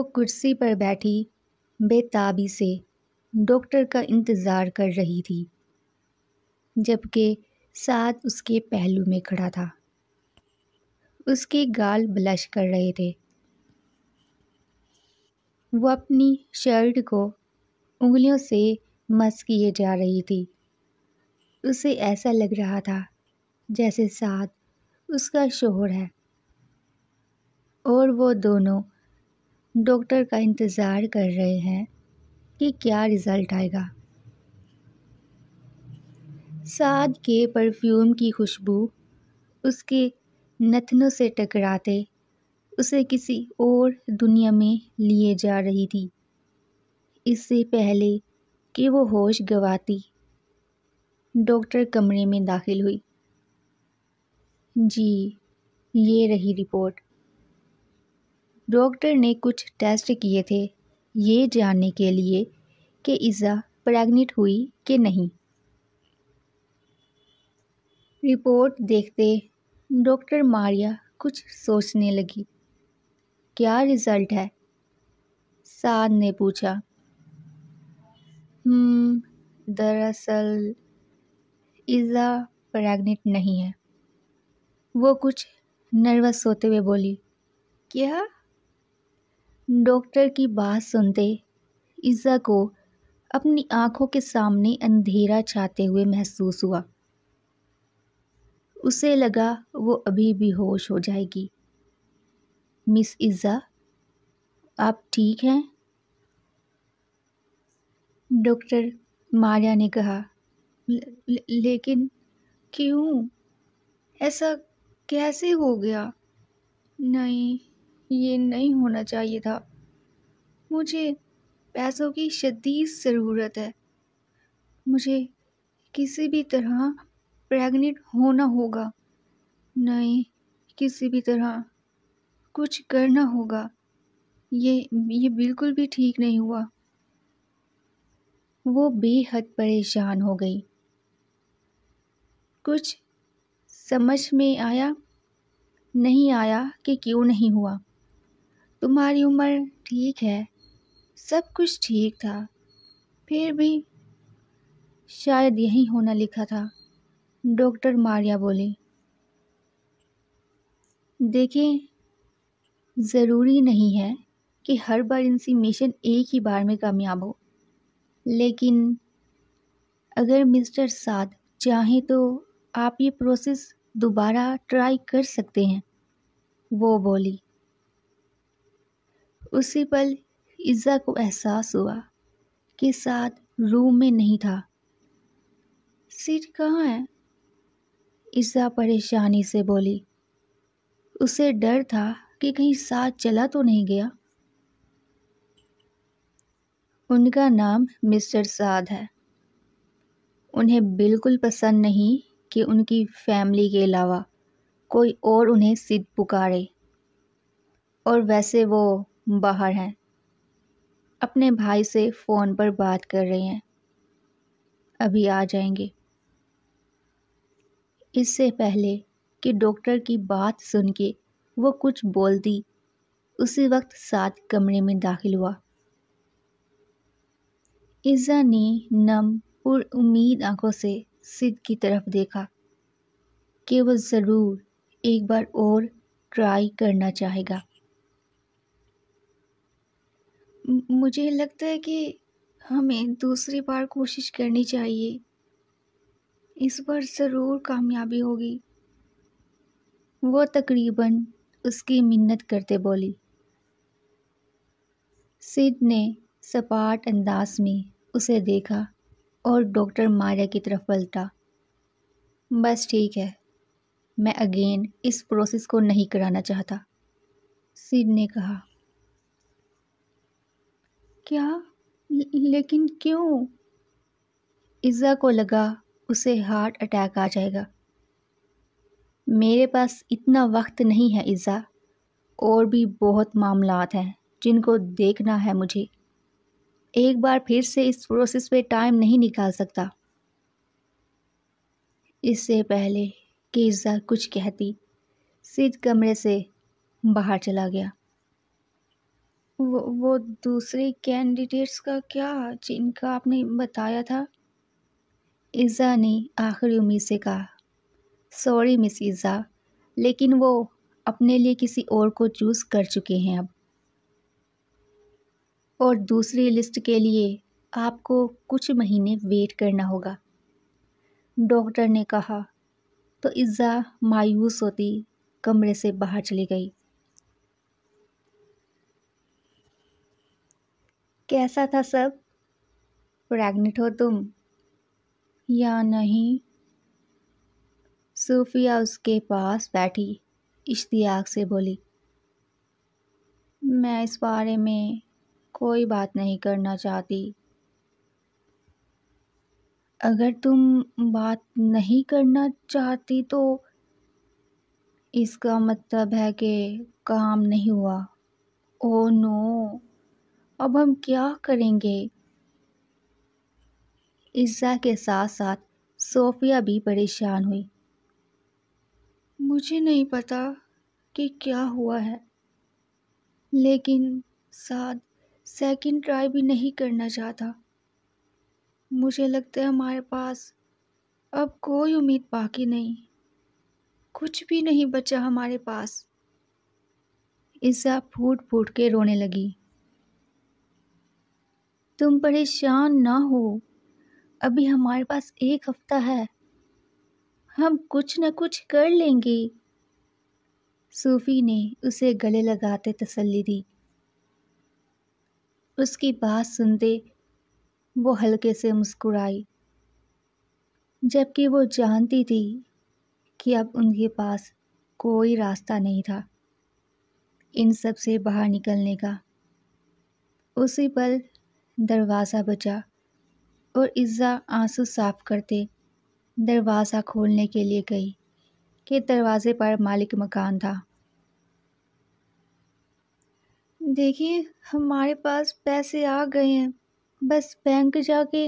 وہ کرسی پر بیٹھی بے تابی سے ڈاکٹر کا انتظار کر رہی تھی، جبکہ سعد اس کے پہلو میں کھڑا تھا۔ اس کے گال بلش کر رہے تھے۔ وہ اپنی شرٹ کو انگلیوں سے مس کیے جا رہی تھی۔ اسے ایسا لگ رہا تھا جیسے سعد اس کا شوہر ہے اور وہ دونوں ڈاکٹر کا انتظار کر رہے ہیں کہ کیا رزلٹ آئے گا۔ سعد کے پرفیوم کی خوشبو اس کے نتنوں سے ٹکراتے اسے کسی اور دنیا میں لیے جا رہی تھی۔ اس سے پہلے کہ وہ ہوش گنواتی، ڈاکٹر کمرے میں داخل ہوئی۔ جی، یہ رہی رپورٹ۔ ڈاکٹر نے کچھ ٹیسٹ کیے تھے یہ جاننے کے لیے کہ عزا پریگننٹ ہوئی کہ نہیں۔ رپورٹ دیکھتے ڈاکٹر ماریا کچھ سوچنے لگی۔ کیا رزلٹ ہے؟ سعد نے پوچھا۔ دراصل عزا پریگننٹ نہیں ہے، وہ کچھ نروس ہوتے ہوئے بولی۔ کیا؟ ڈاکٹر کی بات سنتے عزا کو اپنی آنکھوں کے سامنے اندھیرا چھاتے ہوئے محسوس ہوا۔ اسے لگا وہ ابھی بھی ہوش ہو جائے گی۔ مس عزا، آپ ٹھیک ہیں؟ ڈاکٹر ماریا نے کہا۔ لیکن کیوں؟ ایسا کیسے ہو گیا؟ نہیں، یہ نہیں ہونا چاہیے تھا۔ مجھے پیسوں کی شدید ضرورت ہے۔ مجھے کسی بھی طرح پریگننٹ ہونا ہوگا۔ نہیں، کسی بھی طرح کچھ کرنا ہوگا۔ یہ بالکل بھی ٹھیک نہیں ہوا۔ وہ بے حد پریشان ہو گئی۔ کچھ سمجھ میں نہیں آیا کہ کیوں نہیں ہوا۔ تمہاری عمر ٹھیک ہے، سب کچھ ٹھیک تھا، پھر بھی شاید یہی ہونا لکھا تھا، ڈاکٹر ماریا بولی۔ دیکھیں، ضروری نہیں ہے کہ ہر بار انسیمیشن ایک ہی بار میں کامیاب ہو، لیکن اگر مسٹر سعد چاہیں تو آپ یہ پروسیس دوبارہ ٹرائی کر سکتے ہیں، وہ بولی۔ اسی پل عزا کو احساس ہوا کہ سعد روم میں نہیں تھا۔ سیٹ کہاں ہے؟ عزا پریشانی سے بولی۔ اسے ڈر تھا کہ کہیں سعد چلا تو نہیں گیا۔ ان کا نام مسٹر سعد ہے۔ انہیں بالکل پسند نہیں کہ ان کی فیملی کے علاوہ کوئی اور انہیں سید پکارے، اور ویسے وہ باہر ہیں، اپنے بھائی سے فون پر بات کر رہے ہیں، ابھی آ جائیں گے۔ اس سے پہلے کہ ڈاکٹر کی بات سن کے وہ کچھ بولتی، اسی وقت سعد کمرے میں داخل ہوا۔ عزا نے نم پر امید آنکھوں سے سید کی طرف دیکھا کہ وہ ضرور ایک بار اور ٹرائی کرنا چاہے گا۔ مجھے لگتا ہے کہ ہمیں دوسری بار کوشش کرنی چاہیے، اس بار ضرور کامیابی ہوگی، وہ تقریباً اس کی منت کرتے بولی۔ سید نے سپاٹ انداز میں اسے دیکھا اور ڈاکٹر ماریا کی طرف پلٹا۔ بس ٹھیک ہے، میں اگین اس پروسیس کو نہیں کرانا چاہتا، سید نے کہا۔ کیا؟ لیکن کیوں؟ عزا کو لگا اسے ہارٹ اٹیک آ جائے گا۔ میرے پاس اتنا وقت نہیں ہے عزا، اور بھی بہت معاملات ہیں جن کو دیکھنا ہے مجھے، ایک بار پھر سے اس پروسیس پہ ٹائم نہیں نکال سکتا۔ اس سے پہلے کہ عزا کچھ کہتی، سید کمرے سے باہر چلا گیا۔ وہ دوسرے کینڈیڈیٹس کا کیا جن کا آپ نے بتایا تھا؟ عزا نے آخری امید سے کہا۔ سوری مس عزا، لیکن وہ اپنے لیے کسی اور کو چوز کر چکے ہیں اب، اور دوسری لسٹ کے لیے آپ کو کچھ مہینے ویٹ کرنا ہوگا، ڈاکٹر نے کہا۔ تو عزا مایوس ہوتی کمرے سے باہر چلی گئی۔ کیسا تھا سب؟ پریگننٹ ہو تم یا نہیں؟ صوفیہ اس کے پاس بیٹھی اشتیاق سے بولی۔ میں اس بارے میں کوئی بات نہیں کرنا چاہتی۔ اگر تم بات نہیں کرنا چاہتی تو اس کا مطلب ہے کہ کام نہیں ہوا۔ او نو، اب ہم کیا کریں گے؟ عزا کے ساتھ ساتھ صوفیہ بھی پریشان ہوئی۔ مجھے نہیں پتا کہ کیا ہوا ہے، لیکن سعد سیکنڈ ٹرائی بھی نہیں کرنا چاہتا۔ مجھے لگتا ہے ہمارے پاس اب کوئی امید باقی نہیں، کچھ بھی نہیں بچا ہمارے پاس۔ عزا پھوٹ پھوٹ کے رونے لگی۔ تم پریشان نہ ہو، ابھی ہمارے پاس 1 ہفتہ ہے، ہم کچھ نہ کچھ کر لیں گے، صوفی نے اسے گلے لگاتے تسلی دی۔ اس کی بات سنتے وہ ہلکے سے مسکرائی، جبکہ وہ جانتی تھی کہ اب ان کے پاس کوئی راستہ نہیں تھا ان سب سے باہر نکلنے کا۔ اسی پل دروازہ بجا اور عزا آنسو صاف کرتے دروازہ کھولنے کے لیے گئی کہ دروازے پر مالک مکان تھا۔ دیکھیے، ہمارے پاس پیسے آ گئے ہیں، بس بینک جا کے۔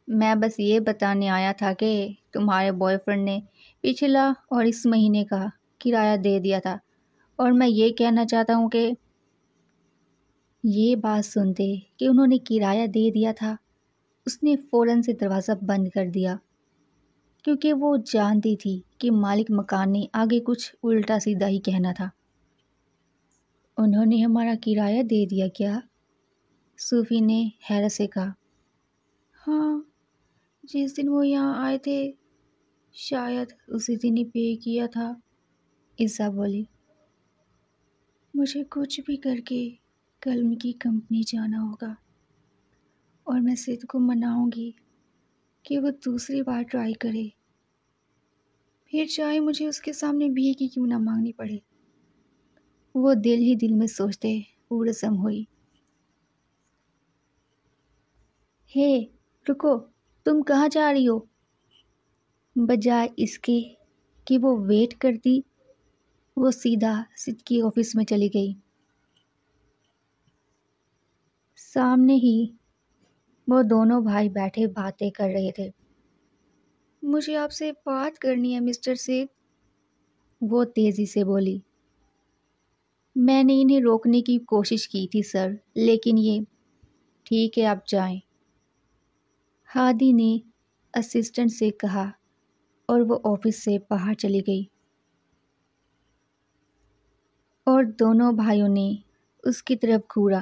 میں بس یہ بتانے آیا تھا کہ تمہارے بوائے فرینڈ نے پچھلا اور اس مہینے کا کرایہ دے دیا تھا، اور میں یہ کہنا چاہتا ہوں کہ… یہ بات سنتے کہ انہوں نے کرایہ دے دیا تھا، اس نے فوراً سے دروازہ بند کر دیا، کیونکہ وہ جانتی تھی کہ مالک مکان نے آگے کچھ الٹا سیدھا ہی کہنا تھا۔ انہوں نے ہمارا کرایہ دے دیا کیا؟ صوفی نے حیرت سے کہا۔ ہاں، جس دن وہ یہاں آئے تھے شاید اسی دن ہی پے کیا تھا، عزا بولی۔ مجھے کچھ بھی کر کے کل ان کی کمپنی جانا ہوگا، اور میں سید کو مناؤں گی کہ وہ دوسری بار ٹرائی کرے، پھر چاہے مجھے اس کے سامنے بھیک کیوں نہ مانگنی پڑے۔ وہ دل ہی دل میں سوچتے پرعزم ہوئی۔ ہے، رکو، تم کہاں جا رہی ہو؟ بجائے اس کے کہ وہ ویٹ کرتی، وہ سیدھا سید کی آفس میں چلی گئی۔ سامنے ہی وہ دونوں بھائی بیٹھے باتیں کر رہے تھے۔ مجھے آپ سے بات کرنی ہے مسٹر سید، وہ تیزی سے بولی۔ میں نے انہیں روکنے کی کوشش کی تھی سر، لیکن یہ… ٹھیک ہے، آپ جائیں، ہادی نے اسسٹنٹ سے کہا، اور وہ آفس سے باہر چلی گئی، اور دونوں بھائیوں نے اس کی طرف گھورا،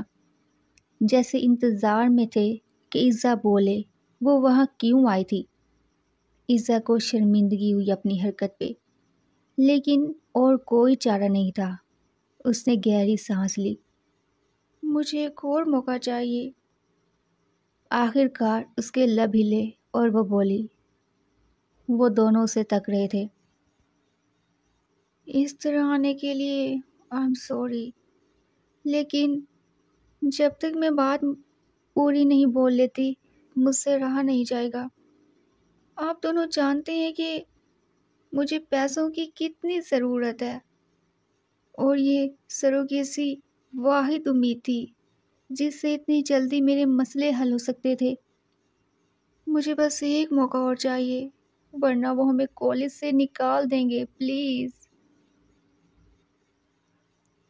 جیسے انتظار میں تھے کہ عزا بولے وہ وہاں کیوں آئی تھی۔ عزا کو شرمندگی ہوئی اپنی حرکت پہ، لیکن اور کوئی چارہ نہیں تھا۔ اس نے گہری سانس لی۔ مجھے ایک اور موقع چاہیے۔ آخر کار اس کے لب ہلے اور وہ بولی۔ وہ دونوں اسے تک رہے تھے۔ اس طرح آنے کے لیے آئی ایم سوری، لیکن جب تک میں بات پوری نہیں بول لیتی مجھ سے رہا نہیں جائے گا۔ آپ دونوں جانتے ہیں کہ مجھے پیسوں کی کتنی ضرورت ہے، اور یہ سروگیسی واحد امید تھی جس سے اتنی جلدی میرے مسئلے حل ہو سکتے تھے۔ مجھے بس ایک موقع اور چاہیے، ورنہ وہ ہمیں کالج سے نکال دیں گے، پلیز۔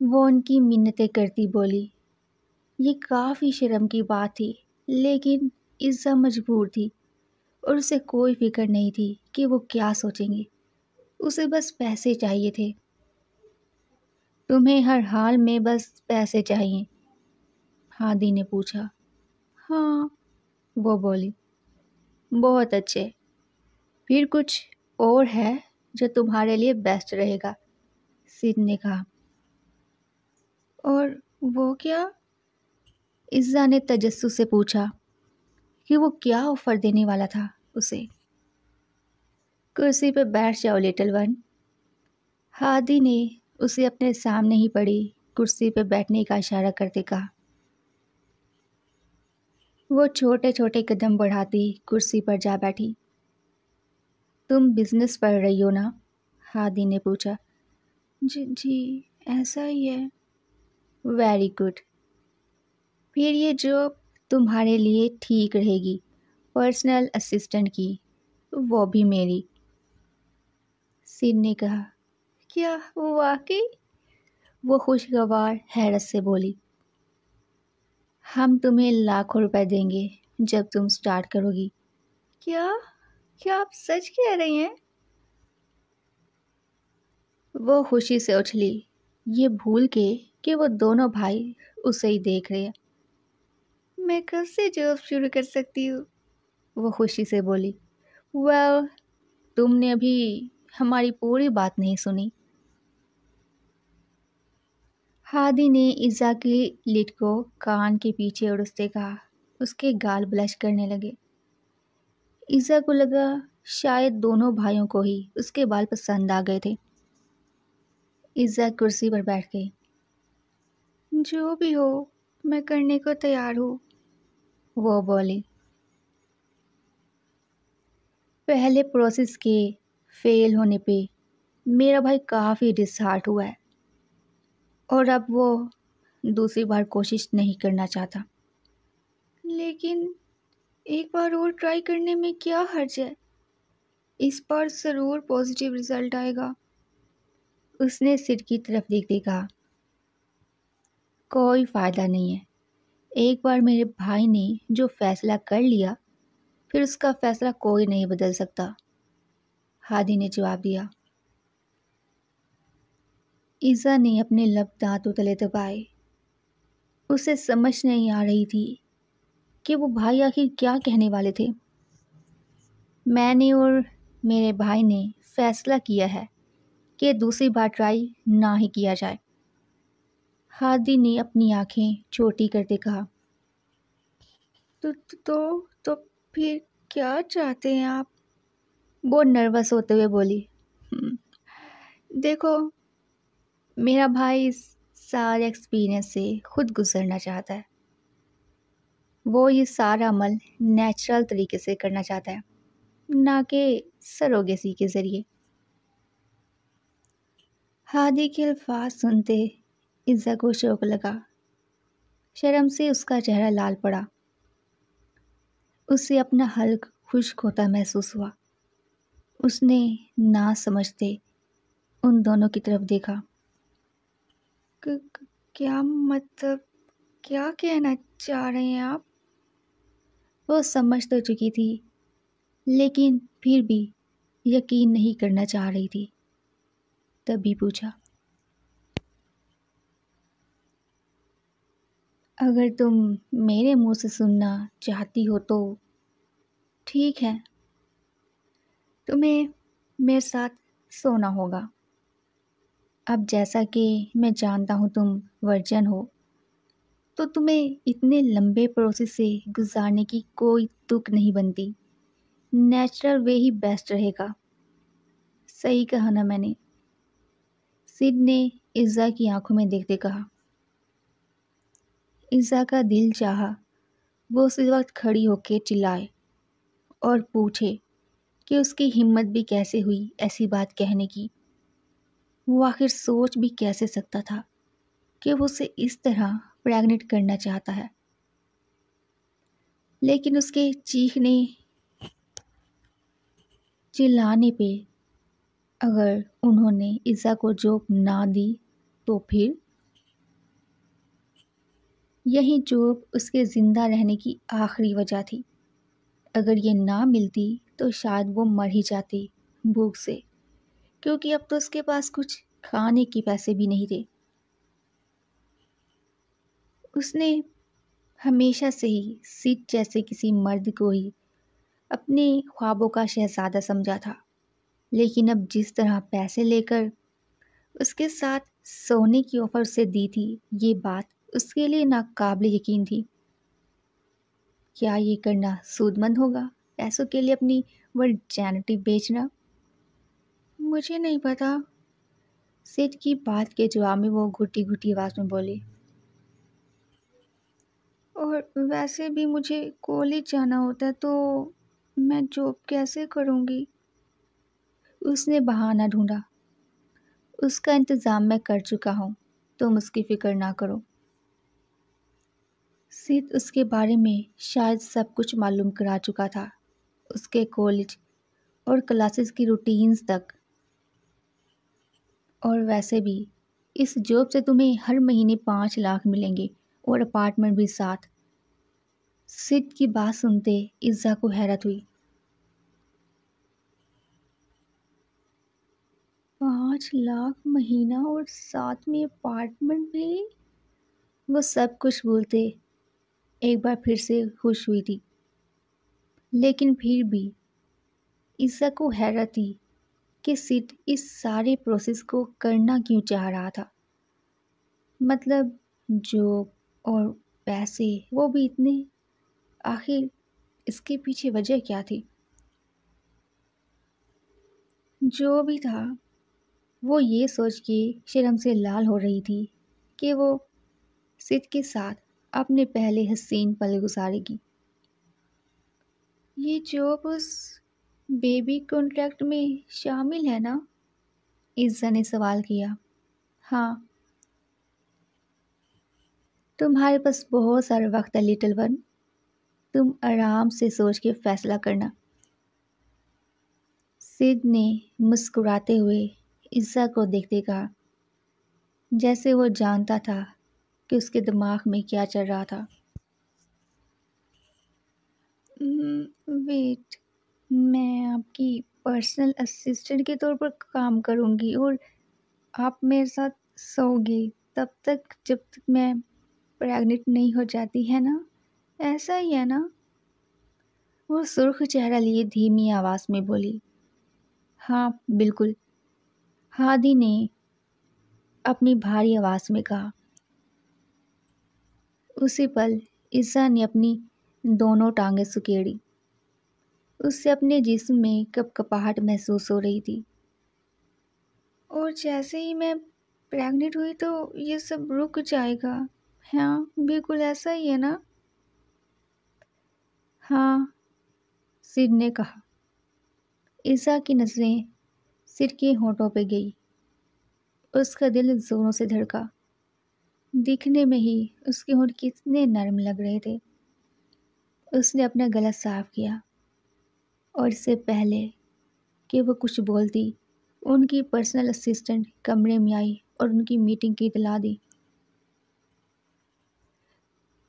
وہ ان کی منتیں کرتی بولی۔ یہ کافی شرم کی بات تھی، لیکن عزا مجبور تھی اور اسے کوئی فکر نہیں تھی کہ وہ کیا سوچیں گے۔ اسے بس پیسے چاہیے تھے۔ تمہیں ہر حال میں بس پیسے چاہیے؟ ہادی نے پوچھا۔ ہاں، وہ بولی۔ بہت اچھے، پھر کچھ اور ہے جو تمہارے لیے بیسٹ رہے گا، سید نے کہا۔ اور وہ کیا؟ عزا نے تجسس سے پوچھا کہ وہ کیا آفر دینے والا تھا اسے۔ کرسی پہ بیٹھ جاؤ لٹل ون، ہادی نے اسے اپنے سامنے ہی پڑی کرسی پہ بیٹھنے کا اشارہ کرتے کہا۔ وہ چھوٹے چھوٹے قدم بڑھاتی کرسی پر جا بیٹھی۔ تم بزنس پڑھ رہی ہو نا؟ ہادی نے پوچھا۔ جی ایسا ہی ہے۔ ویری گڈ، پھر یہ جاب تمہارے لیے ٹھیک رہے گی، پرسنل اسسٹنٹ کی، وہ بھی میری، سید نے کہا۔ کیا واقعی؟ وہ خوشگوار حیرت سے بولی۔ ہم تمہیں لاکھوں روپے دیں گے جب تم سٹارٹ کرو گی۔ کیا آپ سچ کہہ رہی ہیں؟ وہ خوشی سے اچھلی، یہ بھول کے کہ وہ دونوں بھائی اسے ہی دیکھ رہے ہیں۔ میں کب سے جاب شروع کر سکتی ہوں؟ وہ خوشی سے بولی۔ ویل، تم نے ابھی ہماری پوری بات نہیں سنی۔ ہادی نے عزا کی لٹ کو کان کے پیچھے اڑستے کہا۔ اس کے گال بلش کرنے لگے۔ عزا کو لگا شاید دونوں بھائیوں کو ہی اس کے بال پسند آ گئے تھے۔ عزا کرسی پر بیٹھ گئی۔ جو بھی ہو، میں کرنے کو تیار ہوں، وہ بولی۔ پہلے پروسیس کے فیل ہونے پہ میرا بھائی کافی ڈس ہارٹ ہوا ہے اور اب وہ دوسری بار کوشش نہیں کرنا چاہتا۔ لیکن ایک بار اور ٹرائی کرنے میں کیا حرج ہے؟ اس بار ضرور پازیٹیو رزلٹ آئے گا، اس نے سید کی طرف دیکھتے کہا۔ کوئی فائدہ نہیں ہے، ایک بار میرے بھائی نے جو فیصلہ کر لیا پھر اس کا فیصلہ کوئی نہیں بدل سکتا، ہادی نے جواب دیا۔ عزا نے اپنے لب دانتوں تلے دبائے۔ اسے سمجھ نہیں آ رہی تھی کہ وہ بھائی آخر کیا کہنے والے تھے۔ میں نے اور میرے بھائی نے فیصلہ کیا ہے کہ دوسری بار ٹرائی نہ ہی کیا جائے، ہادی نے اپنی آنکھیں چھوٹی کرتے کہا۔ تو پھر کیا چاہتے ہیں آپ؟ وہ نروس ہوتے ہوئے بولی۔ دیکھو، میرا بھائی اس سارے ایکسپیرئنس سے خود گزرنا چاہتا ہے۔ وہ یہ سارا عمل نیچرل طریقے سے کرنا چاہتا ہے، نہ کہ سروگیسی کے ذریعے۔ ہادی کے الفاظ سنتے عزا کو شوق لگا، شرم سے اس کا چہرہ لال پڑا۔ اسے اپنا حلق خشک ہوتا محسوس ہوا۔ اس نے نہ سمجھتے ان دونوں کی طرف دیکھا۔ کیا مطلب، کیا کہنا چاہ رہے ہیں آپ؟ وہ سمجھ تو چکی تھی لیکن پھر بھی یقین نہیں کرنا چاہ رہی تھی، تبھی پوچھا۔ اگر تم میرے منہ سے سننا چاہتی ہو تو ٹھیک ہے، تمہیں میرے ساتھ سونا ہوگا۔ اب جیسا کہ میں جانتا ہوں تم ورجن ہو، تو تمہیں اتنے لمبے پروسیس سے گزارنے کی کوئی تک نہیں بنتی۔ نیچرل وے ہی بیسٹ رہے گا۔ صحیح کہا نا میں نے؟ سید نے عزا کی آنکھوں میں دیکھتے کہا۔ عزا کا دل چاہا وہ اسی وقت کھڑی ہو کے چلائے اور پوچھے کہ اس کی ہمت بھی کیسے ہوئی ایسی بات کہنے کی۔ وہ آخر سوچ بھی کیسے سکتا تھا کہ وہ اسے اس طرح پریگنٹ کرنا چاہتا ہے۔ لیکن اس کے چیخنے چلانے پہ اگر انہوں نے عزا کو جاب نہ دی تو پھر یہی جاب اس کے زندہ رہنے کی آخری وجہ تھی۔ اگر یہ نہ ملتی تو شاید وہ مر ہی جاتی بھوک سے، کیونکہ اب تو اس کے پاس کچھ کھانے کے پیسے بھی نہیں تھے۔ اس نے ہمیشہ سے ہی سیٹ جیسے کسی مرد کو ہی اپنے خوابوں کا شہزادہ سمجھا تھا، لیکن اب جس طرح پیسے لے کر اس کے ساتھ سونے کی آفر سے دی تھی، یہ بات اس کے لیے ناقابل یقین تھی۔ کیا یہ کرنا سود مند ہوگا؟ پیسوں کے لیے اپنی ورجینٹی بیچنا؟ مجھے نہیں پتا، سیٹ کی بات کے جواب میں وہ گھٹی گھٹی آواز میں بولی۔ اور ویسے بھی مجھے کالج جانا ہوتا ہے تو میں جاب کیسے کروں گی؟ اس نے بہانہ ڈھونڈا۔ اس کا انتظام میں کر چکا ہوں، تم اس کی فکر نہ کرو۔ سید اس کے بارے میں شاید سب کچھ معلوم کرا چکا تھا، اس کے کالج اور کلاسز کی روٹینز تک۔ اور ویسے بھی اس جاب سے تمہیں ہر مہینے 5 لاکھ ملیں گے اور اپارٹمنٹ بھی ساتھ۔ سید کی بات سنتے عزا کو حیرت ہوئی۔ 5 لاکھ مہینہ اور ساتھ میں اپارٹمنٹ بھی؟ وہ سب کچھ بولتے ایک بار پھر سے خوش ہوئی تھی، لیکن پھر بھی عزا کو حیرت تھی کہ سید اس سارے پروسیس کو کرنا کیوں چاہ رہا تھا۔ مطلب جاب اور پیسے وہ بھی اتنے، آخر اس کے پیچھے وجہ کیا تھی؟ جو بھی تھا، وہ یہ سوچ کے شرم سے لال ہو رہی تھی کہ وہ سید کے ساتھ اپنے پہلے حسین پل گزارے گی۔ یہ جاب اس بیبی کانٹریکٹ میں شامل ہے نا؟ عزا نے سوال کیا۔ ہاں۔ تمہارے پاس بہت سارا وقت ہے لٹل ون، تم آرام سے سوچ کے فیصلہ کرنا۔ سید نے مسکراتے ہوئے عزا کو دیکھتے کہا، جیسے وہ جانتا تھا کہ اس کے دماغ میں کیا چل رہا تھا۔ ویٹ، میں آپ کی پرسنل اسسٹنٹ کے طور پر کام کروں گی اور آپ میرے ساتھ سو گے تب تک جب تک میں پریگننٹ نہیں ہو جاتی، ہے نا؟ ایسا ہی ہے نا؟ وہ سرخ چہرہ لیے دھیمی آواز میں بولی۔ ہاں بالکل، ہادی نے اپنی بھاری آواز میں کہا۔ اسی پل عزا نے اپنی دونوں ٹانگیں سکیڑی۔ اس سے اپنے جسم میں کپ کپاہٹ محسوس ہو رہی تھی۔ اور جیسے ہی میں پریگننٹ ہوئی تو یہ سب رک جائے گا، ہاں بالکل ایسا ہی ہے نا؟ ہاں، سید نے کہا۔ عزا کی نظریں سید کے ہونٹوں پہ گئی۔ اس کا دل زوروں سے دھڑکا۔ دکھنے میں ہی اس کے ہونٹ کتنے نرم لگ رہے تھے۔ اس نے اپنا گلا صاف کیا اور اس سے پہلے کہ وہ کچھ بولتی، ان کی پرسنل اسسٹنٹ کمرے میں آئی اور ان کی میٹنگ کی اطلاع دی۔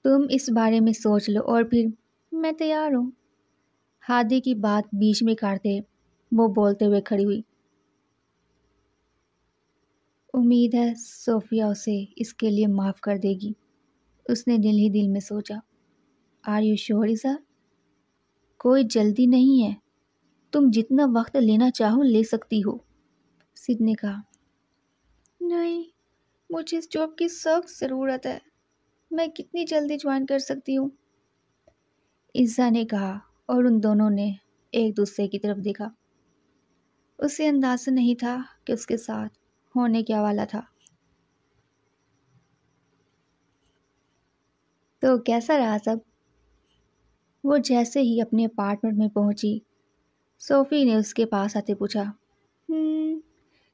تم اس بارے میں سوچ لو اور پھر میں تیار ہوں۔ ہادی کی بات بیچ میں کاٹتے وہ بولتے ہوئے کھڑی ہوئی۔ امید ہے صوفیہ اسے اس کے لیے معاف کر دے گی، اس نے دل ہی دل میں سوچا۔ آر یو شیور عزا؟ کوئی جلدی نہیں ہے، تم جتنا وقت لینا چاہو لے سکتی ہو، سید نے کہا۔ نہیں، مجھے اس جاب کی سخت ضرورت ہے، میں کتنی جلدی جوائن کر سکتی ہوں؟ عزا نے کہا اور ان دونوں نے ایک دوسرے کی طرف دیکھا۔ اسے اندازہ نہیں تھا کہ اس کے ساتھ ہونے کیا والا تھا۔ تو کیسا رہا سب؟ وہ جیسے ہی اپنے اپارٹمنٹ میں پہنچی، صوفی نے اس کے پاس آتے پوچھا۔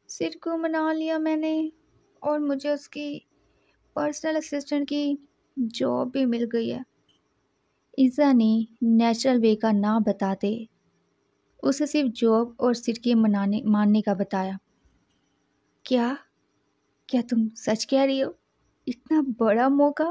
سید کو منا لیا میں نے اور مجھے اس کی پرسنل اسسٹنٹ کی جاب بھی مل گئی ہے۔ عزا نے نیچرل وے کا نہ بتاتے اسے صرف جاب اور سید کے ماننے کا بتایا۔ کیا تم سچ کہہ رہی ہو؟ اتنا بڑا موقع؟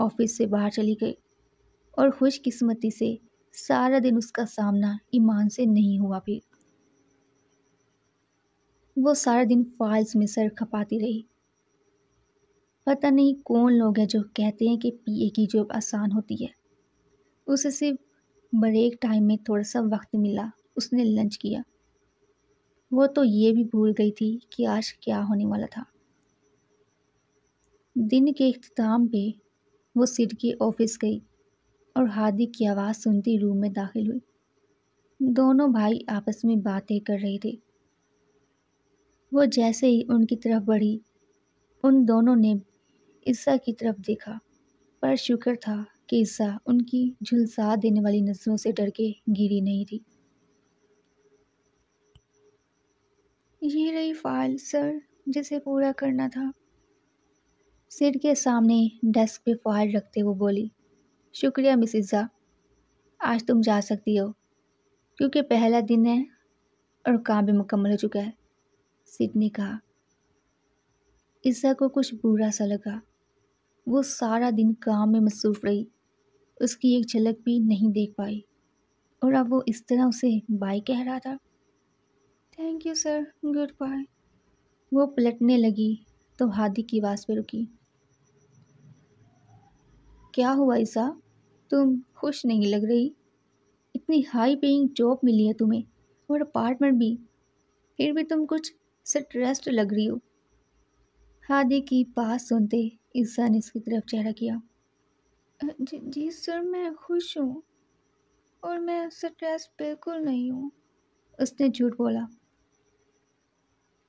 آفس سے باہر چلی گئی اور خوش قسمتی سے سارا دن اس کا سامنا ایمان سے نہیں ہوا بھی۔ وہ سارا دن فائلز میں سر کھپاتی رہی۔ پتہ نہیں کون لوگ ہیں جو کہتے ہیں کہ پی اے کی جاب آسان ہوتی ہے۔ اسے صرف بریک ٹائم میں تھوڑا سا وقت ملا، اس نے لنچ کیا۔ وہ تو یہ بھی بھول گئی تھی کہ آج کیا ہونے والا تھا۔ دن کے اختتام پہ وہ سڈ کے آفس گئی اور ہادی کی آواز سنتی روم میں داخل ہوئی۔ دونوں بھائی آپس میں باتیں کر رہے تھے۔ وہ جیسے ہی ان کی طرف بڑھی، ان دونوں نے عزا کی طرف دیکھا، پر شکر تھا کہ عزا ان کی جھلسا دینے والی نظروں سے ڈر کے گری نہیں تھی۔ یہ رہی فائل سر، جسے پورا کرنا تھا۔ سڈ کے سامنے ڈیسک پہ فائل رکھتے وہ بولی، شکریہ مس عزا، آج تم جا سکتی ہو کیونکہ پہلا دن ہے اور کام بھی مکمل ہو چکا ہے۔ سڈ نے کہا۔ عزا کو کچھ برا سا لگا۔ وہ سارا دن کام میں مصروف رہی، اس کی ایک جھلک بھی نہیں دیکھ پائی، اور اب وہ اس طرح اسے بائی کہہ رہا تھا۔ Thank you sir, goodbye. وہ پلٹنے لگی تو ہادی کی آواز پہ رکی۔ کیا ہوا عزا؟ تم خوش نہیں لگ رہی؟ اتنی ہائی پیئنگ جاب ملی ہے تمہیں اور اپارٹمنٹ بھی، پھر بھی تم کچھ سٹریسڈ لگ رہی ہو۔ ہادی کی بات سنتے عزا نے اس کی طرف چہرہ کیا۔ جی سر، میں خوش ہوں اور میں سٹریس بالکل نہیں ہوں، اس نے جھوٹ بولا۔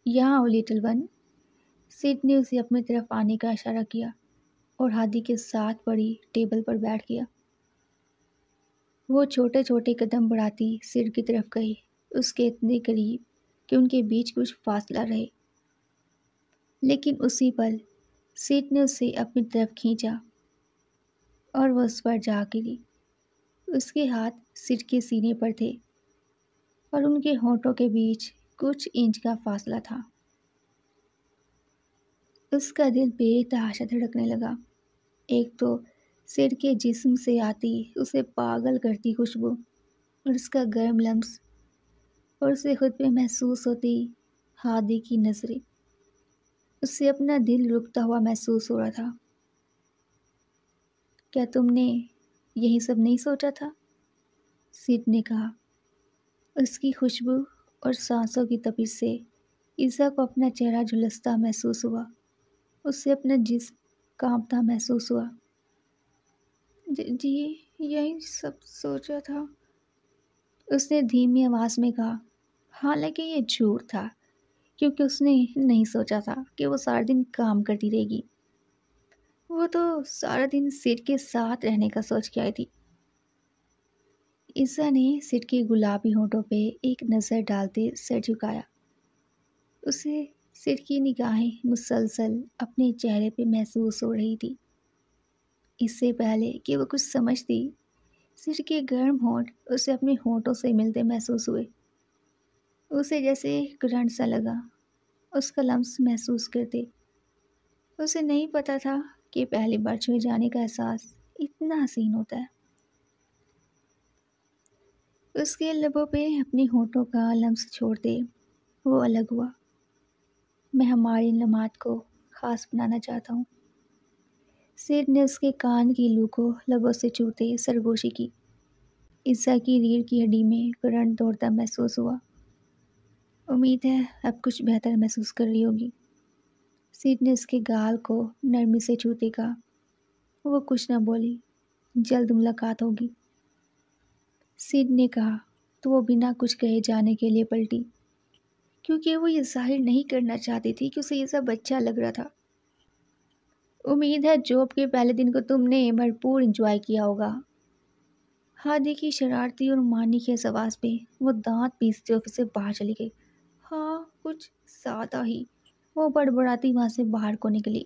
یہاں آؤ لٹل ون۔ سڈ نے اسے اپنی طرف آنے کا اشارہ کیا اور ہادی کے ساتھ پڑی ٹیبل پر بیٹھ گیا۔ وہ چھوٹے چھوٹے قدم بڑھاتی سڈ کی طرف گئی، اس کے اتنے قریب کہ ان کے بیچ کچھ فاصلہ رہے، لیکن اسی پل سڈ نے اسے اپنی طرف کھینچا اور وہ اس پر جا گری۔ اس کے ہاتھ سڈ کے سینے پر تھے اور ان کے ہونٹوں کے بیچ کچھ انچ کا فاصلہ تھا۔ اس کا دل بے تحاشا دھڑکنے لگا۔ ایک تو سڈ کے جسم سے آتی اسے پاگل کرتی خوشبو اور اس کا گرم لمس، اور اسے خود پہ محسوس ہوتی ہادی کی نظریں۔ اسے اپنا دل رکتا ہوا محسوس ہو رہا تھا۔ کیا تم نے یہی سب نہیں سوچا تھا؟ سڈ نے کہا۔ اس کی خوشبو اور سانسوں کی تپش سے عزا کو اپنا چہرہ جھلستا محسوس ہوا، اسے اپنا جسم کانپتا محسوس ہوا۔ جی یہی سب سوچا تھا، اس نے دھیمی آواز میں کہا، حالانکہ یہ جھوٹ تھا کیونکہ اس نے نہیں سوچا تھا کہ وہ سارا دن کام کرتی رہے گی۔ وہ تو سارا دن سڈ کے ساتھ رہنے کا سوچ کے آئی تھی۔ عزا نے سڈ کے گلابی ہونٹوں پہ ایک نظر ڈالتے سر جھکایا۔ اسے سڈ کی نگاہیں مسلسل اپنے چہرے پہ محسوس ہو رہی تھی۔ اس سے پہلے کہ وہ کچھ سمجھتی، سڈ کے گرم ہونٹ اسے اپنے ہونٹوں سے ملتے محسوس ہوئے۔ اسے جیسے کرنٹ سا لگا، اس کا لمس محسوس کرتے۔ اسے نہیں پتا تھا کہ پہلی بار چھوئے جانے کا احساس اتنا حسین ہوتا ہے۔ اس کے لبوں پہ اپنی ہونٹوں کا لمس چھوڑتے وہ الگ ہوا۔ میں ہماری ان لمحات کو خاص بنانا چاہتا ہوں۔ سڈ نے اس کے کان کی لو کو لبوں سے چھوتے سرگوشی کی۔ عزا کی ریڑھ کی ہڈی میں کرنٹ دوڑتا محسوس ہوا۔ امید ہے اب کچھ بہتر محسوس کر رہی ہوگی۔ سڈ نے اس کے گال کو نرمی سے چھوتے کہا۔ وہ کچھ نہ بولی، جلد ملاقات ہوگی، سڈ نے کہا تو وہ بنا کچھ کہے جانے کے لیے پلٹی، کیونکہ وہ یہ ظاہر نہیں کرنا چاہتی تھی کہ اسے یہ سب اچھا لگ رہا تھا۔ امید ہے جاب کے پہلے دن کو تم نے بھرپور انجوائے کیا ہوگا۔ ہادی کی شرارتی اور مانی کی آواز پہ وہ دانت پیستے آفس سے باہر چلی گئی۔ ہاں، کچھ زیادہ ہی، وہ بڑبڑاتی وہاں سے باہر کو نکلی۔